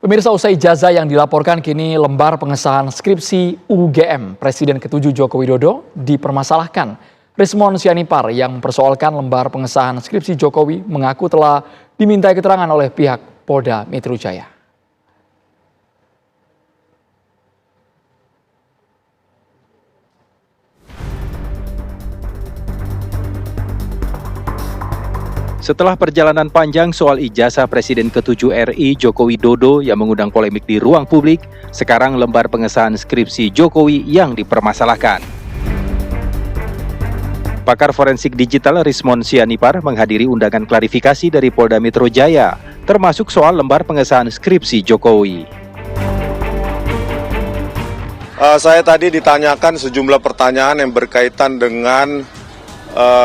Pemirsa, usai ijazah yang dilaporkan, kini lembar pengesahan skripsi UGM Presiden ke-7 Joko Widodo dipermasalahkan. Rismon Sianipar yang mempersoalkan lembar pengesahan skripsi Jokowi mengaku telah dimintai keterangan oleh pihak Polda Metro Jaya. Setelah perjalanan panjang soal ijazah Presiden ke-7 RI Joko Widodo yang mengundang polemik di ruang publik, sekarang lembar pengesahan skripsi Jokowi yang dipermasalahkan. Pakar forensik digital Rismon Sianipar menghadiri undangan klarifikasi dari Polda Metro Jaya, termasuk soal lembar pengesahan skripsi Jokowi. Saya tadi ditanyakan sejumlah pertanyaan yang berkaitan dengan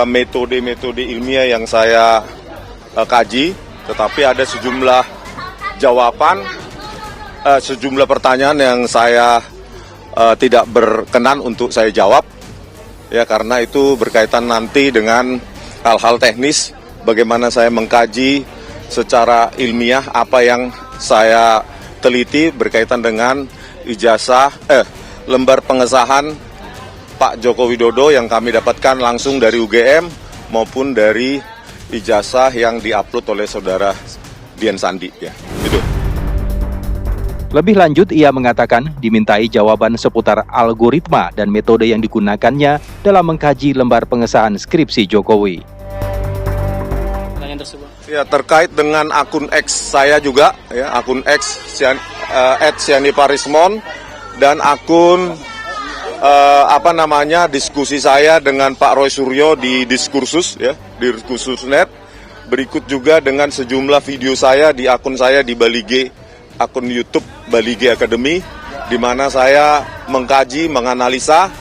metode-metode ilmiah yang saya kaji, tetapi ada sejumlah jawaban, sejumlah pertanyaan yang saya tidak berkenan untuk saya jawab, ya karena itu berkaitan nanti dengan hal-hal teknis, bagaimana saya mengkaji secara ilmiah apa yang saya teliti berkaitan dengan ijazah, lembar pengesahan Pak Joko Widodo yang kami dapatkan langsung dari UGM maupun dari ijazah yang diupload oleh saudara Dian Sandi. Ya, gitu. Lebih lanjut, ia mengatakan dimintai jawaban seputar algoritma dan metode yang digunakannya dalam mengkaji lembar pengesahan skripsi Jokowi. Ya, terkait dengan akun X saya juga, ya, akun X @sianiparismon dan akun diskusi saya dengan Pak Roy Suryo di Diskursus, ya, di Diskursus.net. Berikut juga dengan sejumlah video saya di akun saya di Balige, akun YouTube Balige Academy, di mana saya mengkaji, menganalisa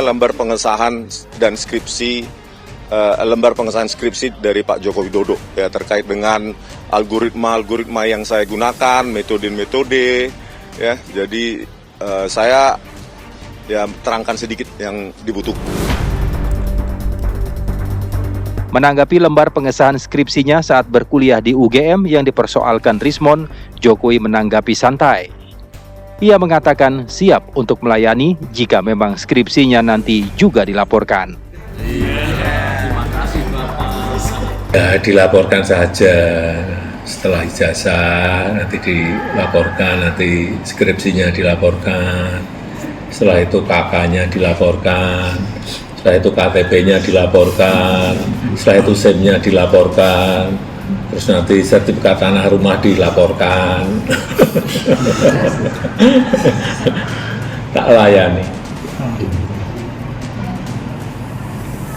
lembar pengesahan dan skripsi, lembar pengesahan skripsi dari Pak Joko Widodo, ya, terkait dengan algoritma yang saya gunakan, metode-metode, ya. Jadi saya ya terangkan sedikit yang dibutuhkan. Menanggapi lembar pengesahan skripsinya saat berkuliah di UGM yang dipersoalkan Rismon, Jokowi menanggapi santai. Ia mengatakan siap untuk melayani jika memang skripsinya nanti juga dilaporkan. Ya, dilaporkan saja. Setelah ijazah nanti dilaporkan, nanti skripsinya dilaporkan, setelah itu KK-nya dilaporkan, setelah itu KTP-nya dilaporkan, setelah itu SIM-nya dilaporkan, terus nanti sertifikat tanah rumah dilaporkan. Tak layani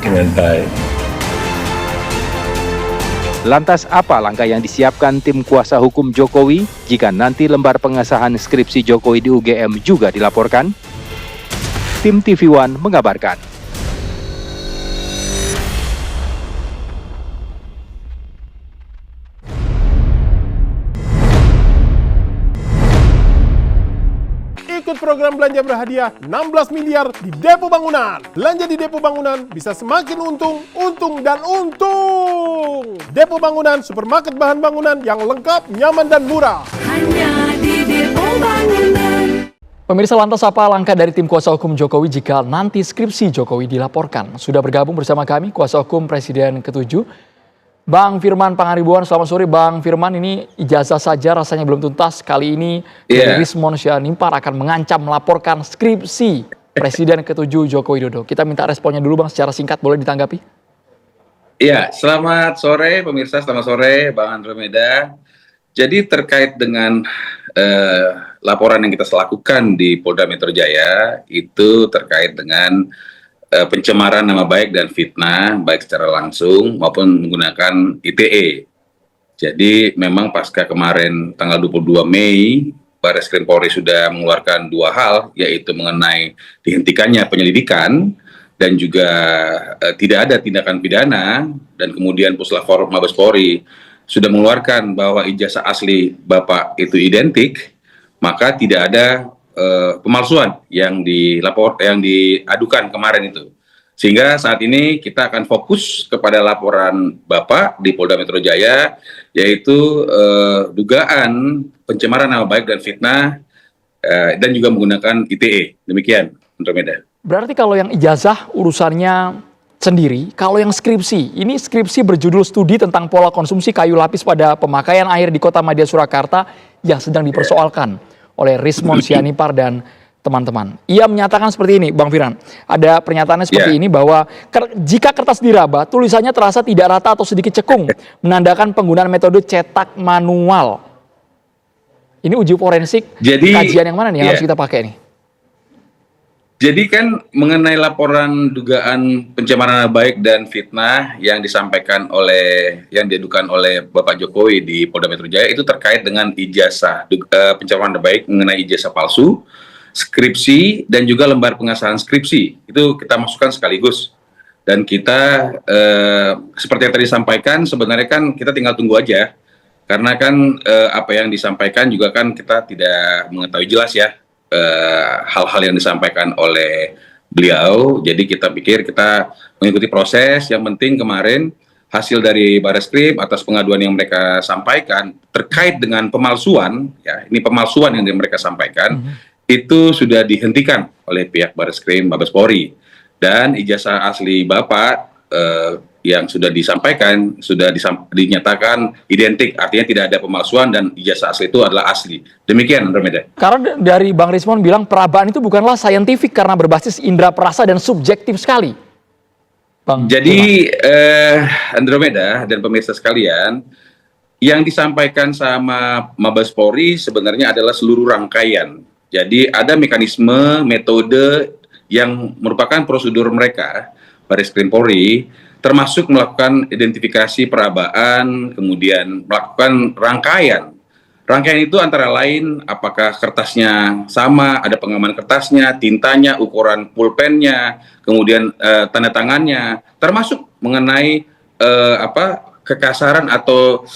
dengan baik. Lantas apa langkah yang disiapkan tim kuasa hukum Jokowi jika nanti lembar pengesahan skripsi Jokowi di UGM juga dilaporkan? Tim TV One mengabarkan. Ikut program belanja berhadiah 16 miliar di Depo Bangunan. Belanja di Depo Bangunan bisa semakin untung, dan untung. Depo Bangunan, supermarket bahan bangunan yang lengkap, nyaman, dan murah. Hanya di Depo Bangunan. Pemirsa, lantas apa langkah dari tim kuasa hukum Jokowi jika nanti skripsi Jokowi dilaporkan? Sudah bergabung bersama kami kuasa hukum Presiden ke-7, Bang Firman Pangaribuan. Selamat sore Bang Firman, ini ijazah saja rasanya belum tuntas. Kali ini Rismon Sianipar akan mengancam melaporkan skripsi Presiden ke-7 Joko Widodo. Kita minta responnya dulu Bang, secara singkat boleh ditanggapi? Iya, selamat sore pemirsa, selamat sore Bang Andromeda. Jadi terkait dengan laporan yang kita lakukan di Polda Metro Jaya, itu terkait dengan pencemaran nama baik dan fitnah, baik secara langsung maupun menggunakan ITE. Jadi memang pasca kemarin tanggal 22 Mei, Barreskrim Polri sudah mengeluarkan dua hal, yaitu mengenai dihentikannya penyelidikan dan juga tidak ada tindakan pidana, dan kemudian Puslapor Mabes Polri sudah mengeluarkan bahwa ijazah asli Bapak itu identik, maka tidak ada pemalsuan yang diadukan kemarin itu. Sehingga saat ini kita akan fokus kepada laporan Bapak di Polda Metro Jaya, yaitu dugaan pencemaran nama baik dan fitnah dan juga menggunakan ITE. Demikian, Andromeda. Berarti kalau yang ijazah urusannya sendiri, kalau yang skripsi, ini skripsi berjudul studi tentang pola konsumsi kayu lapis pada pemakaian air di Kota Madya Surakarta yang sedang dipersoalkan oleh Rismon Sianipar dan teman-teman. Ia menyatakan seperti ini, Bang Firman. Ada pernyataannya seperti ini bahwa jika kertas diraba, tulisannya terasa tidak rata atau sedikit cekung, menandakan penggunaan metode cetak manual. Ini uji forensik, kajian yang mana nih yang harus kita pakai nih? Jadi kan mengenai laporan dugaan pencemaran nama baik dan fitnah yang disampaikan yang diadukan oleh Bapak Jokowi di Polda Metro Jaya itu terkait dengan ijazah pencemaran nama baik mengenai ijazah palsu, skripsi dan juga lembar pengesahan skripsi. Itu kita masukkan sekaligus. Dan kita seperti yang tadi disampaikan sebenarnya kan kita tinggal tunggu aja. Karena kan apa yang disampaikan juga kan kita tidak mengetahui jelas ya. Hal-hal yang disampaikan oleh beliau, jadi kita pikir kita mengikuti proses. Yang penting kemarin hasil dari Bareskrim atas pengaduan yang mereka sampaikan terkait dengan pemalsuan, ya ini pemalsuan yang mereka sampaikan, itu sudah dihentikan oleh pihak Bareskrim Mabes Polri, dan ijazah asli Bapak yang sudah disampaikan sudah dinyatakan identik, artinya tidak ada pemalsuan dan ijazah asli itu adalah asli. Demikian, Andromeda. Karena dari Bang Rismon bilang perabaan itu bukanlah saintifik karena berbasis indera perasa dan subjektif sekali. Bang. Jadi Andromeda dan pemirsa sekalian, yang disampaikan sama Mabes Polri sebenarnya adalah seluruh rangkaian. Jadi ada mekanisme, metode yang merupakan prosedur mereka, Bareskrim Polri, termasuk melakukan identifikasi perabaan, kemudian melakukan rangkaian. Rangkaian itu antara lain apakah kertasnya sama, ada pengaman kertasnya, tintanya, ukuran pulpennya, kemudian tanda tangannya, termasuk mengenai kekasaran atau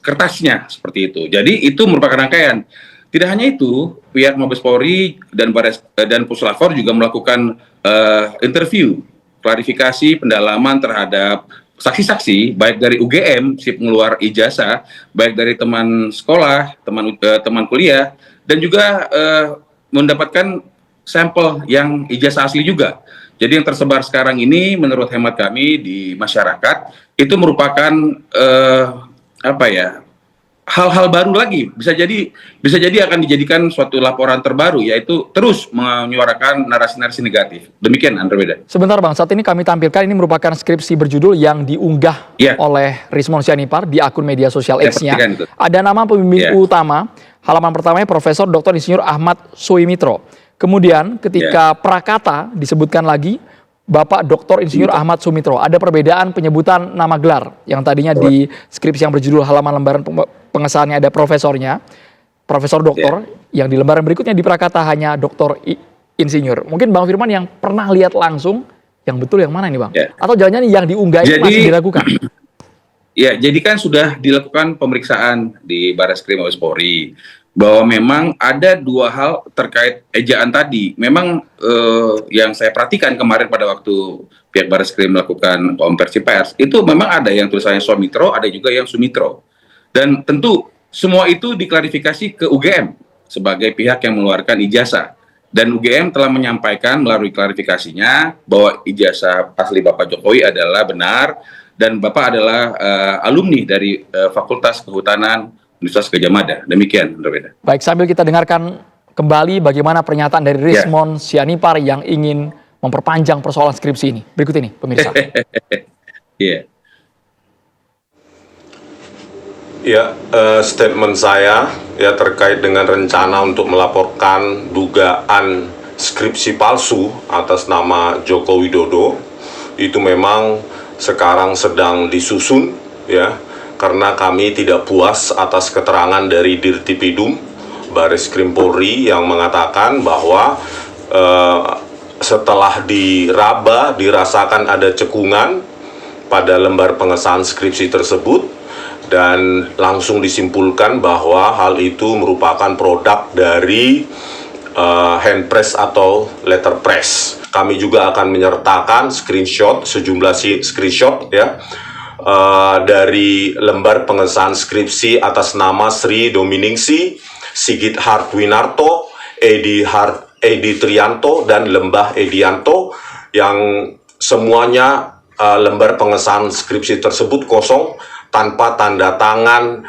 kertasnya seperti itu. Jadi itu merupakan rangkaian. Tidak hanya itu, pihak Mabes Polri dan Puslapor juga melakukan interview, klarifikasi, pendalaman terhadap saksi-saksi, baik dari UGM, si pengeluar ijazah, baik dari teman sekolah, teman kuliah, dan juga mendapatkan sampel yang ijazah asli juga. Jadi yang tersebar sekarang ini, menurut hemat kami di masyarakat, itu merupakan hal-hal baru lagi. Bisa jadi akan dijadikan suatu laporan terbaru, yaitu terus menyuarakan narasi-narasi negatif. Demikian, Andromeda. Sebentar Bang, saat ini kami tampilkan ini merupakan skripsi berjudul yang diunggah oleh Rismon Sianipar di akun media sosial X-nya. Ada nama pembimbing utama, halaman pertamanya Profesor Dr. Insinyur Ahmad Sumitro. Kemudian ketika prakata disebutkan lagi Bapak Dr. Insinyur Ahmad Sumitro. Ada perbedaan penyebutan nama gelar yang tadinya di skripsi yang berjudul halaman lembaran pengesahannya ada profesornya, Profesor Doktor, yang di lembaran berikutnya di prakata hanya Doktor Insinyur. Mungkin Bang Firman yang pernah lihat langsung, yang betul yang mana ini Bang? Atau jangan-jangan yang diunggah itu masih dilakukan? Ya, jadi kan sudah dilakukan pemeriksaan di Bareskrim Mabes Polri bahwa memang ada dua hal terkait ejaan tadi. Memang yang saya perhatikan kemarin pada waktu pihak Bareskrim melakukan konferensi pers, itu memang ada yang tulisannya Sumitro, ada juga yang Sumitro. Dan tentu semua itu diklarifikasi ke UGM sebagai pihak yang mengeluarkan ijazah. Dan UGM telah menyampaikan melalui klarifikasinya bahwa ijazah asli Bapak Jokowi adalah benar dan Bapak adalah alumni dari Fakultas Kehutanan Universitas Gadjah Mada. Demikian, Andromeda. Baik, sambil kita dengarkan kembali bagaimana pernyataan dari Rismon Sianipar yang ingin memperpanjang persoalan skripsi ini. Berikut ini, pemirsa. Ya, statement saya ya terkait dengan rencana untuk melaporkan dugaan skripsi palsu atas nama Joko Widodo itu memang sekarang sedang disusun ya, karena kami tidak puas atas keterangan dari Dirtipidum Bareskrim Polri yang mengatakan bahwa setelah diraba dirasakan ada cekungan pada lembar pengesahan skripsi tersebut dan langsung disimpulkan bahwa hal itu merupakan produk dari hand press atau letter press. Kami juga akan menyertakan sejumlah screenshot ya, dari lembar pengesahan skripsi atas nama Sri Dominingsi, Sigit Hartwinarto, Edi Trianto, dan Lembah Edianto, yang semuanya lembar pengesahan skripsi tersebut kosong tanpa tanda tangan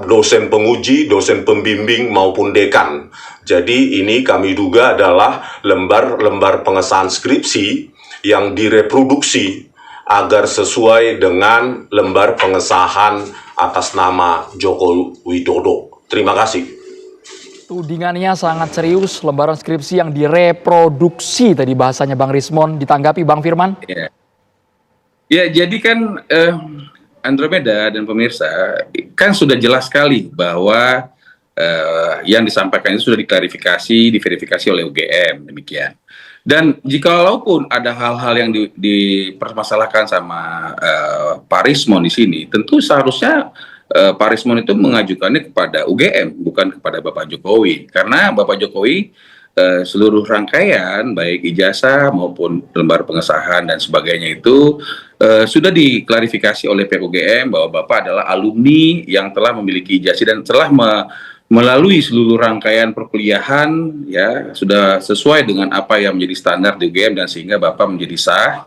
dosen penguji, dosen pembimbing maupun dekan. Jadi ini kami duga adalah lembar pengesahan skripsi yang direproduksi agar sesuai dengan lembar pengesahan atas nama Joko Widodo. Terima kasih. Tudingannya sangat serius, lembaran skripsi yang direproduksi tadi bahasanya Bang Rismon. Ditanggapi Bang Firman? Ya, jadi kan Andromeda dan pemirsa kan sudah jelas sekali bahwa yang disampaikan itu sudah diverifikasi oleh UGM, demikian. Dan jikalaupun ada hal-hal yang dipermasalahkan sama Pak Rismon di sini, tentu seharusnya Pak Rismon itu mengajukannya kepada UGM, bukan kepada Bapak Jokowi. Karena Bapak Jokowi seluruh rangkaian, baik ijazah maupun lembar pengesahan dan sebagainya itu sudah diklarifikasi oleh pihak UGM bahwa Bapak adalah alumni yang telah memiliki ijazah dan telah melalui seluruh rangkaian perkuliahan, ya sudah sesuai dengan apa yang menjadi standar di UGM, dan sehingga Bapak menjadi sah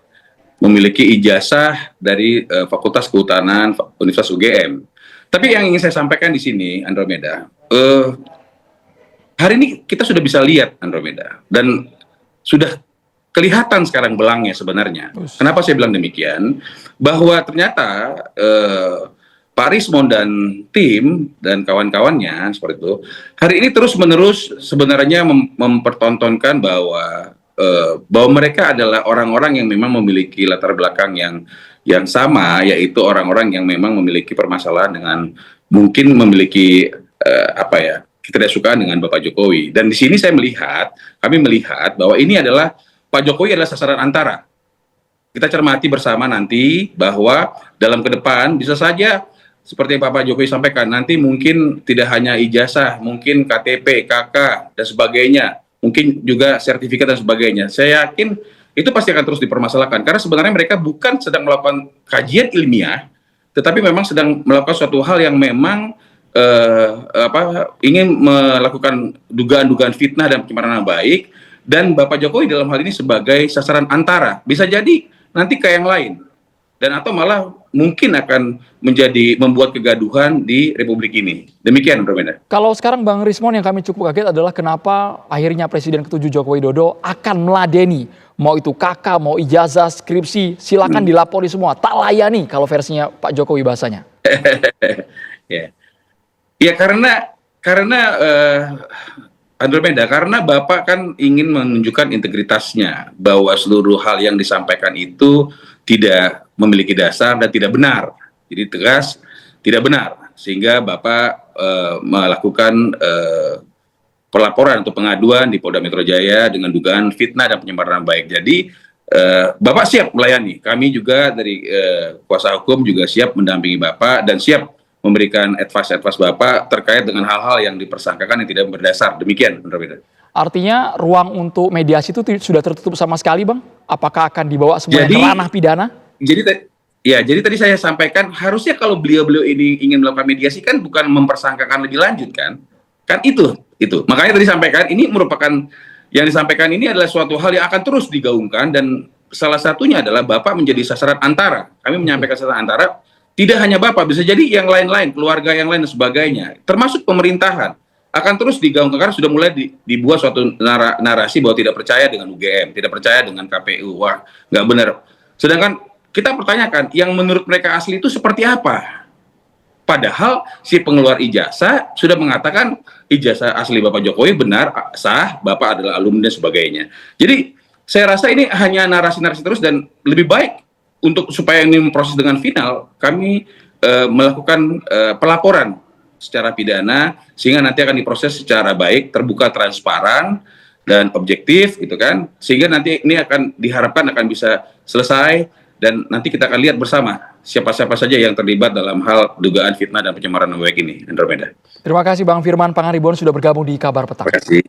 memiliki ijazah dari Fakultas Kehutanan Universitas UGM. Tapi yang ingin saya sampaikan di sini, Andromeda, hari ini kita sudah bisa lihat, Andromeda, dan sudah kelihatan sekarang belangnya sebenarnya. Kenapa saya bilang demikian? Bahwa ternyata Pak Rismon dan tim dan kawan-kawannya seperti itu hari ini terus-menerus sebenarnya mempertontonkan bahwa mereka adalah orang-orang yang memang memiliki latar belakang yang sama, yaitu orang-orang yang memang memiliki permasalahan dengan mungkin memiliki ketidaksukaan dengan Bapak Jokowi. Dan di sini kami melihat bahwa ini adalah Pak Jokowi adalah sasaran antara. Kita cermati bersama nanti bahwa dalam ke depan bisa saja seperti yang Bapak Jokowi sampaikan, nanti mungkin tidak hanya ijazah, mungkin KTP, KK, dan sebagainya, mungkin juga sertifikat dan sebagainya. Saya yakin itu pasti akan terus dipermasalahkan, karena sebenarnya mereka bukan sedang melakukan kajian ilmiah, tetapi memang sedang melakukan suatu hal yang memang ingin melakukan dugaan-dugaan fitnah dan pencemaran nama baik, dan Bapak Jokowi dalam hal ini sebagai sasaran antara. Bisa jadi nanti ke yang lain, dan atau malah mungkin akan membuat kegaduhan di Republik ini. Demikian, Romenda. Kalau sekarang Bang Rismon, yang kami cukup kaget adalah kenapa akhirnya Presiden ke-7 Joko Widodo akan meladeni, mau itu KK, mau ijazah, skripsi, silakan dilapori semua, tak layani kalau versinya Pak Jokowi bahasanya. Ya karena Andromeda, karena Bapak kan ingin menunjukkan integritasnya, bahwa seluruh hal yang disampaikan itu tidak memiliki dasar dan tidak benar. Jadi tegas, tidak benar. Sehingga Bapak melakukan pelaporan atau pengaduan di Polda Metro Jaya dengan dugaan fitnah dan pencemaran nama baik. Jadi Bapak siap melayani. Kami juga dari kuasa hukum juga siap mendampingi Bapak dan siap memberikan advice Bapak terkait dengan hal-hal yang dipersangkakan yang tidak berdasar. Demikian, Andromeda. Artinya ruang untuk mediasi itu sudah tertutup sama sekali, Bang? Apakah akan dibawa semuanya ke ranah pidana? Jadi tadi saya sampaikan, harusnya kalau beliau-beliau ini ingin melakukan mediasi kan bukan mempersangkakan lebih lanjut kan? Kan itu. Makanya tadi sampaikan, ini merupakan, yang disampaikan ini adalah suatu hal yang akan terus digaungkan, dan salah satunya adalah Bapak menjadi sasaran antara. Kami menyampaikan sasaran antara, tidak hanya Bapak, bisa jadi yang lain-lain, keluarga yang lain dan sebagainya, termasuk pemerintahan, akan terus digaungkan karena sudah mulai dibuat suatu narasi bahwa tidak percaya dengan UGM, tidak percaya dengan KPU. Wah, nggak benar. Sedangkan kita pertanyakan, yang menurut mereka asli itu seperti apa? Padahal si pengeluar ijazah sudah mengatakan ijazah asli Bapak Jokowi benar, sah, Bapak adalah alumni dan sebagainya. Jadi saya rasa ini hanya narasi-narasi terus, dan lebih baik untuk supaya ini proses dengan final, kami melakukan pelaporan secara pidana, sehingga nanti akan diproses secara baik, terbuka, transparan, dan objektif, gitu kan, sehingga nanti ini akan diharapkan akan bisa selesai, dan nanti kita akan lihat bersama siapa-siapa saja yang terlibat dalam hal dugaan fitnah dan pencemaran nama baik ini, Andromeda. Terima kasih Bang Firman Pangaribuan sudah bergabung di Kabar Petang. Terima kasih.